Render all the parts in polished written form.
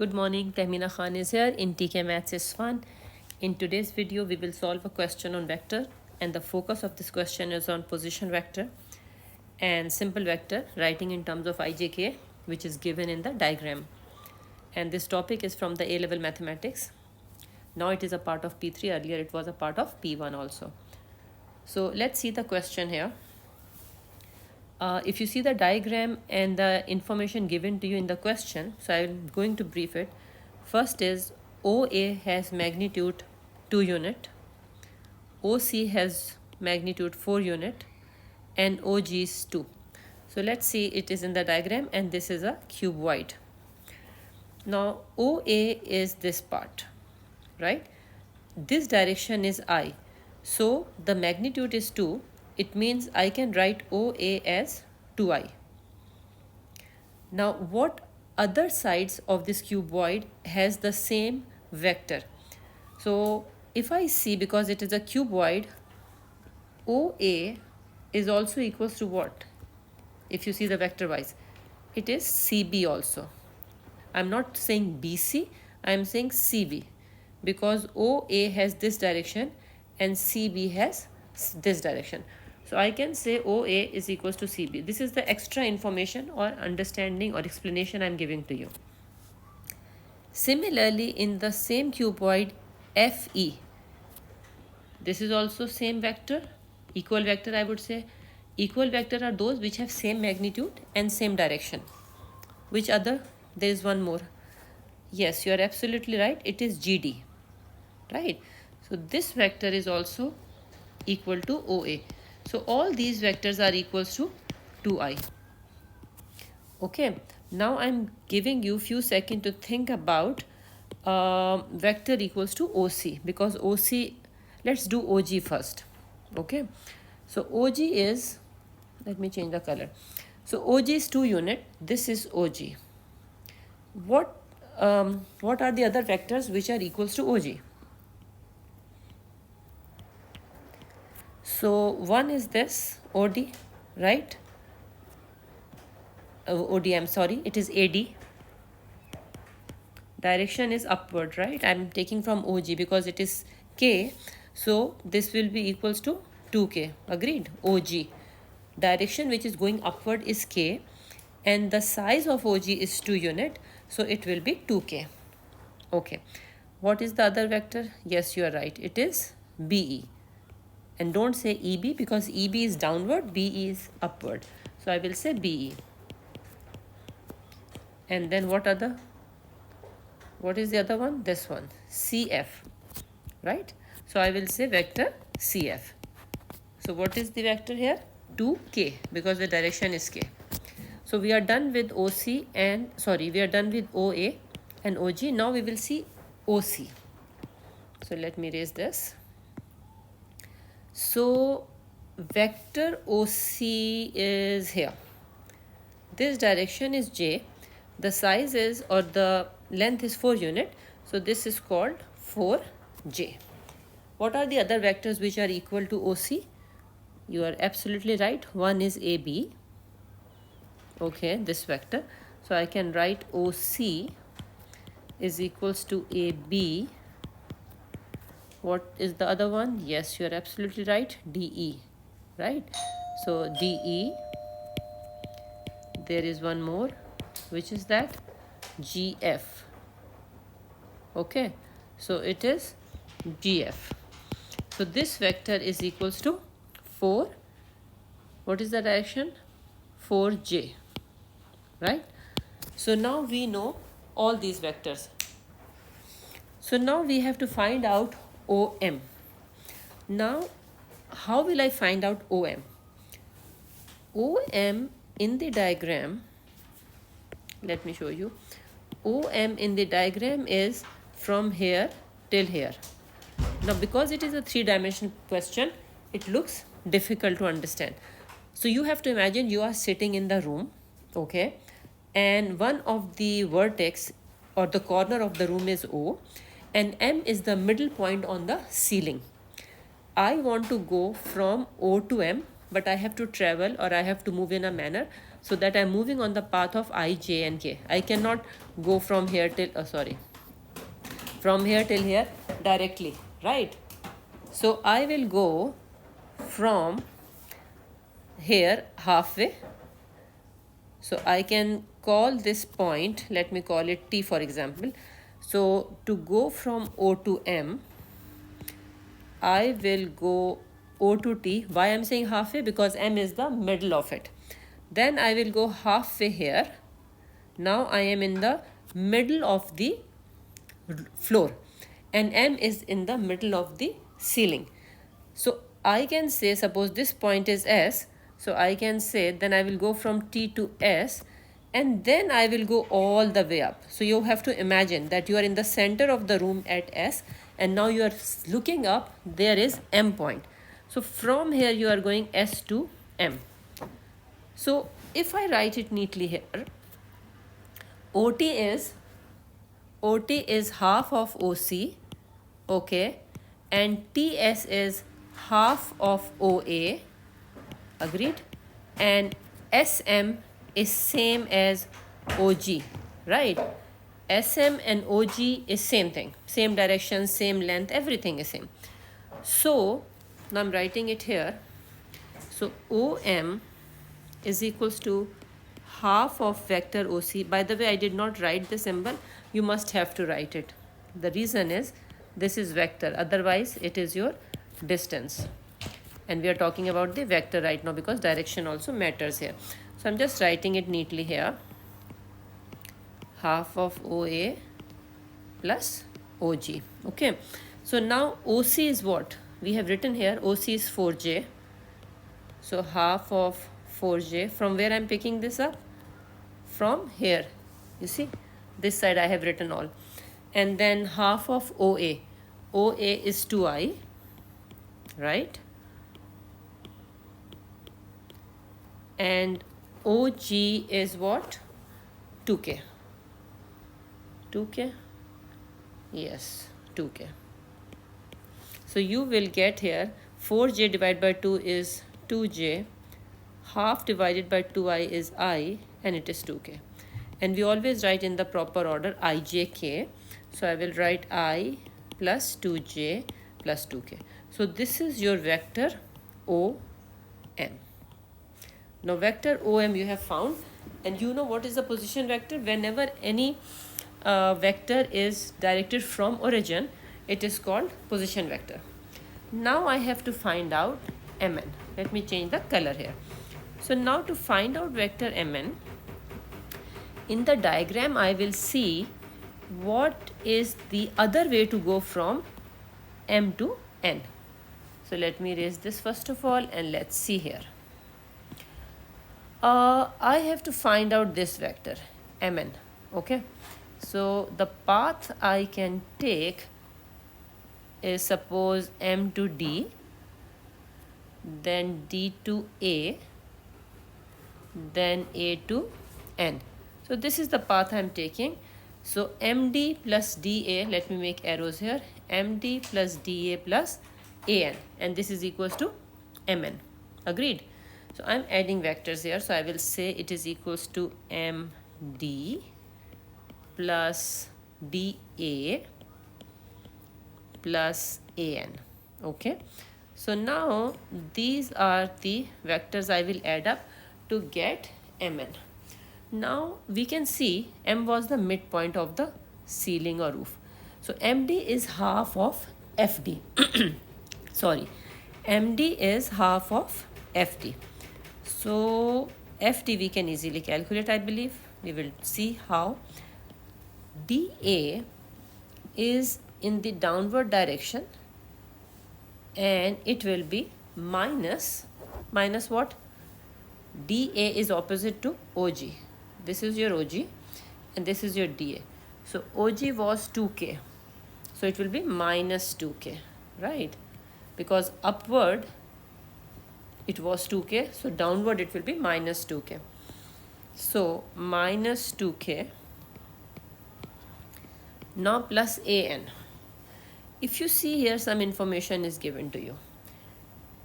Good morning, Tahmina Khan is here in TKMaths is fun. In today's video, we will solve a question on vector, and the focus of this question is on position vector and simple vector writing in terms of IJK, which is given in the diagram. And this topic is from the A-level mathematics. Now it is a part of P3, earlier it was a part of P1 also. So let's see the question here. If you see the diagram and the information given to you in the question, so I'm going to brief it. First is OA has magnitude 2 unit, OC has magnitude 4 unit, and OG is 2. So let's see, it is in the diagram and this is a cuboid. Now OA is this part, right? This direction is I. So the magnitude is 2. It means I can write OA as 2i. Now what other sides of this cuboid has the same vector? So if I see, because it is a cuboid, OA is also equals to what? If you see the vector wise, it is CB also. I'm not saying BC, I'm saying CB, because OA has this direction and CB has this direction. So I can say OA is equals to CB. This is the extra information or understanding or explanation I'm giving to you. Similarly, in the same cuboid FE, this is also same vector, equal vector I would say. Equal vector are those which have same magnitude and same direction. Which other? There is one more. Yes, you are absolutely right. It is GD, right? So this vector is also equal to OA. So all these vectors are equals to 2i. Okay, now I'm giving you few seconds to think about vector equals to OC, because OC, let's do OG first. Okay, so OG is, let me change the color. So OG is 2 unit, this is OG. What are the other vectors which are equals to OG? So one is this OD, right? OD, I'm sorry, it is AD. Direction is upward, right? I'm taking from OG because it is K. So this will be equals to 2K. Agreed? OG. Direction which is going upward is K. And the size of OG is 2 unit. So it will be 2K. Okay. What is the other vector? Yes, you are right. It is BE. And don't say EB, because EB is downward, BE is upward. So I will say BE. And then what is the other one? This one, CF, right? So I will say vector CF. So what is the vector here? 2K, because the direction is K. So we are done with OC and, we are done with OA and OG. Now we will see OC. So let me erase this. So vector OC is here. This direction is J. The size is, or the length is 4 unit. So this is called 4J. What are the other vectors which are equal to OC? You are absolutely right. One is AB. Okay, this vector. So I can write OC is equals to AB. What is the other one? Yes, you are absolutely right. DE, right? So DE. There is one more, which is that GF. Okay, so it is GF. So this vector is equals to 4. What is the direction? 4J, right? So now we know all these vectors. So now we have to find out OM. Now, how will I find out OM? OM in the diagram, let me show you. OM in the diagram is from here till here. Now, because it is a 3-dimensional question, it looks difficult to understand. So you have to imagine you are sitting in the room, okay, and one of the vertex or the corner of the room is O, and M is the middle point on the ceiling. I want to go from O to M, but I have to travel or I have to move in a manner so that I'm moving on the path of I, j and k. I cannot go from here till from here till here directly, right? So I will go from here halfway. So I can call this point, let me call it T for example. So to go from O to M, I will go O to T. Why I'm saying halfway? Because M is the middle of it. Then I will go halfway here. Now I am in the middle of the floor and M is in the middle of the ceiling. So I can say, suppose this point is S, so I can say then I will go from T to S and then I will go all the way up. So you have to imagine that you are in the center of the room at S and now you are looking up, there is M point. So from here you are going S to M. So if I write it neatly here, OT is half of OC, okay, and TS is half of OA, agreed, and SM is same as OG, right? SM and OG is same thing, same direction, same length, everything is same. So now I'm writing it here. So OM is equals to half of vector OC. By the way, I did not write the symbol. You must have to write it. The reason is this is vector. Otherwise, it is your distance. And we are talking about the vector right now because direction also matters here. So I'm just writing it neatly here. Half of OA plus OG. Okay. So now OC is what? We have written here OC is 4J. So half of 4J. From where I'm picking this up? From here. You see? This side I have written all. And then half of OA. OA is 2I. Right? And OG is what? 2K. 2K? Yes, 2K. So you will get here 4J divided by 2 is 2J. Half divided by 2I is I and it is 2K. And we always write in the proper order IJK. So I will write I plus 2J plus 2K. So this is your vector OM. Now vector OM you have found, and you know what is the position vector? Whenever any vector is directed from origin, it is called position vector. Now I have to find out Mn. Let me change the color here. So now to find out vector Mn, in the diagram I will see what is the other way to go from M to N. So let me erase this first of all and let's see here. I have to find out this vector Mn, okay. So the path I can take is suppose M to D, then D to A, then A to N. So this is the path I am taking. So MD plus DA, let me make arrows here, MD plus DA plus AN, and this is equals to MN, agreed. So I am adding vectors here, so I will say it is equals to MD plus DA plus AN, okay. So now these are the vectors I will add up to get Mn. Now we can see M was the midpoint of the ceiling or roof. So MD is half of FD. Sorry, MD is half of FD. So FD we can easily calculate, I believe. We will see how. DA is in the downward direction and it will be minus what? DA is opposite to OG. This is your OG and this is your DA. So OG was 2K. So it will be minus 2K, right? Because upward it was 2K. So downward it will be minus 2K. So minus 2K. Now plus AN. If you see here, some information is given to you.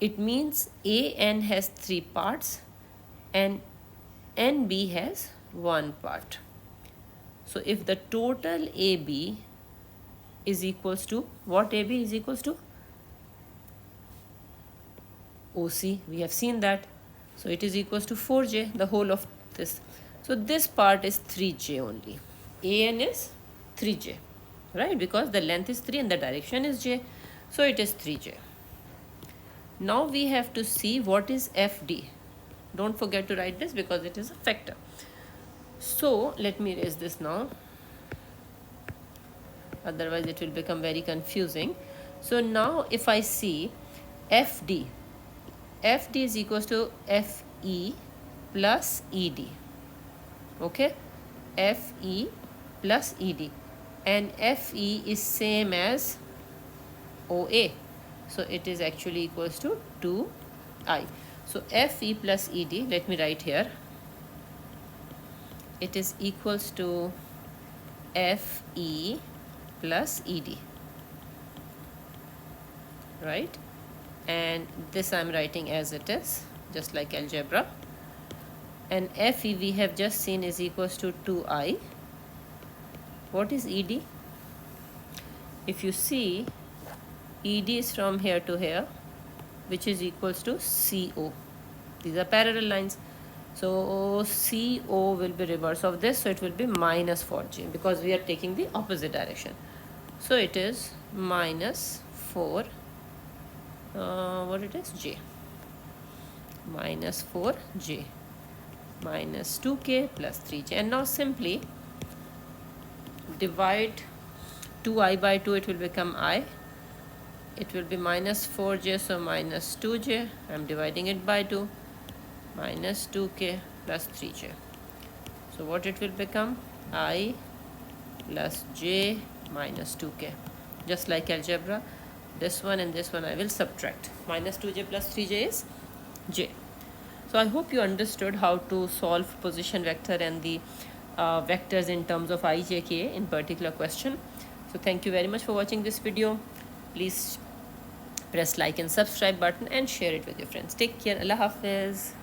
It means AN has 3 parts and and B has one part. So if the total AB is equals to, what AB is equals to? OC, we have seen that. So it is equals to 4J, the whole of this. So this part is 3J only. AN is 3J, right? Because the length is 3 and the direction is J. So it is 3J. Now we have to see what is FD. Don't forget to write this because it is a factor. So let me erase this now. Otherwise it will become very confusing. So now if I see FD, FD is equals to FE plus ED. Okay, FE plus ED, and FE is same as OA. So it is actually equals to 2I. So FE plus ED, let me write here. It is equals to FE plus ED, right? And this I am writing as it is, just like algebra. And FE we have just seen is equals to 2I. What is ED? If you see, ED is from here to here, which is equals to CO. These are parallel lines. So CO will be reverse of this, so it will be minus 4J because we are taking the opposite direction. So it is minus 4, what it is, J. Minus 4J minus 2K plus 3J. And now simply divide 2I by 2, it will become I. It will be minus 4J, so minus 2J. I am dividing it by 2. Minus 2K plus 3J. So what it will become? I plus J minus 2K. Just like algebra, this one and this one I will subtract. Minus 2J plus 3J is J. So I hope you understood how to solve position vector and the vectors in terms of I, J, K in particular question. So thank you very much for watching this video. Please press like and subscribe button and share it with your friends. Take care. Allah Hafiz.